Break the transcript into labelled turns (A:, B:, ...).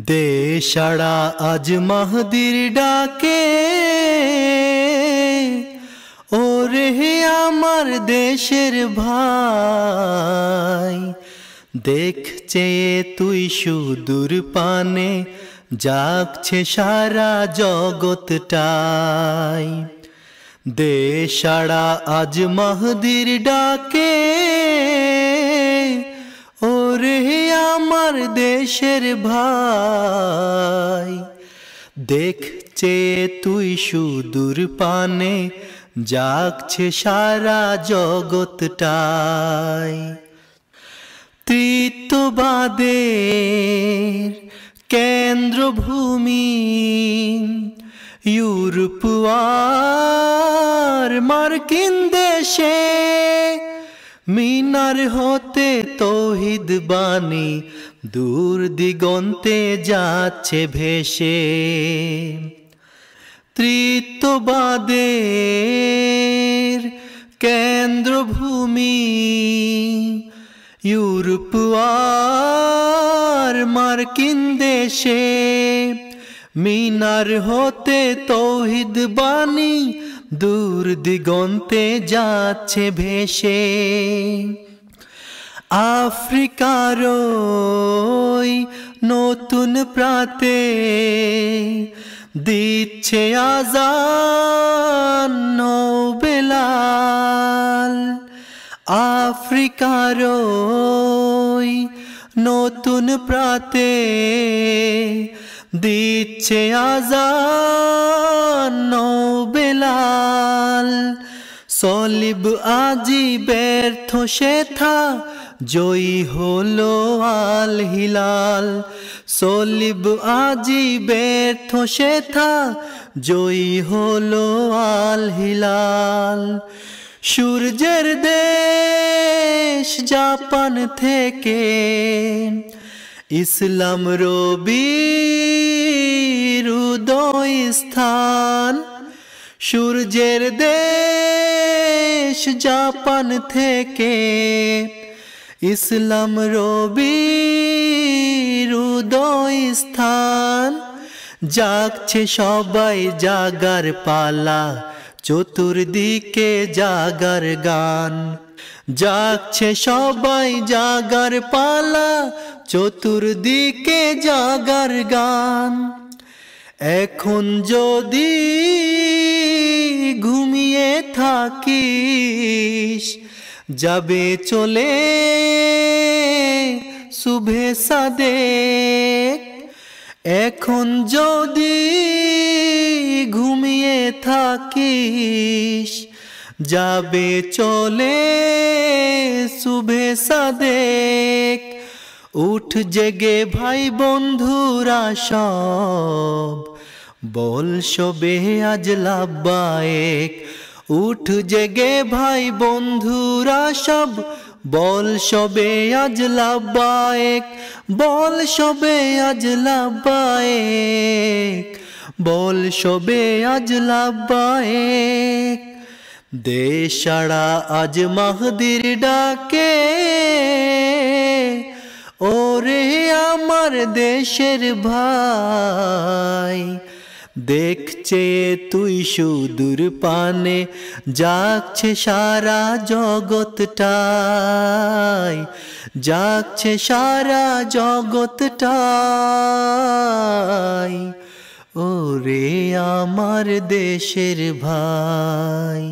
A: দেশাড়া আজ মাহদির ডাকে, ওরে আমার দেশের ভাই। দেখছে তুই সুদূর পানে, জাগছে সারা জগৎটাই। দেশাড়া আজ মাহদির ডাকে, ওরে আমার দেশের ভাই। দেখছে তুই সুদূর পানে, জাগছে সারা জগৎটাই। তৃতীয়বাদের কেন্দ্রভূমি ইউরোপ আর মার্কিন দেশে, মিনার হতে তৌহিদ বাণী দূর দিগন্তে যাচ্ছে ভেসে। তৃতীয়বাদের কেন্দ্রভূমি ইউরোপ আর মার্কিন দেশে, মিনার হতে তৌহিদ বাণী দূর দিগন্তে যাচ্ছে ভেসে। আফ্রিকার ওই নতুন প্রাতে দিচ্ছে আজান বেলাল। আফ্রিকার ওই নতুন প্রাতে দিচ্ছে আজান বেলাল। সলিব আজি ব্যর্থ সেথা, জয়ী হলো আল হিলাল। সলিব আজি ব্যর্থ সেথা, জয়ী হলো আল হিলাল। সূর্যের দেশ জাপান থেকে ইসলাম রবির উদয় স্থান। সূর্যের দেশ জাপান থেকে ইসলাম রবির উদয় স্থান। জাগছে সবাই জাগার পালা, চতুর্দিকে জাগার গান। জাগছে সবাই জাগার পালা, চতুর্দিকে জাগার গান। এখন যদি ঘুমিয়ে থাকিস, যাবে চলে শুভে সাদেক। এখন যদি ঘুমিয়ে থাকিস, যাবে চলে শুভে সাদেক। উঠ জেগে ভাই বন্ধুরা সব, বল সবে আজ লাব্বায়েক। উঠ জেগে ভাই বন্ধুরা সব, বল সবে আজ লাব্বায়েক। বল সবে আজ লাব্বায়েক, বল সবে আজ লাব্বায়েক। দেশাড়া আজ মাহদির ডাকে, ওরে আমার দেশের ভাই। দেখছে তুই সুদূর পানে, জাগছে সারা জগৎটাই। জাগছে সারা জগৎটাই, ওরে আমার দেশের ভাই।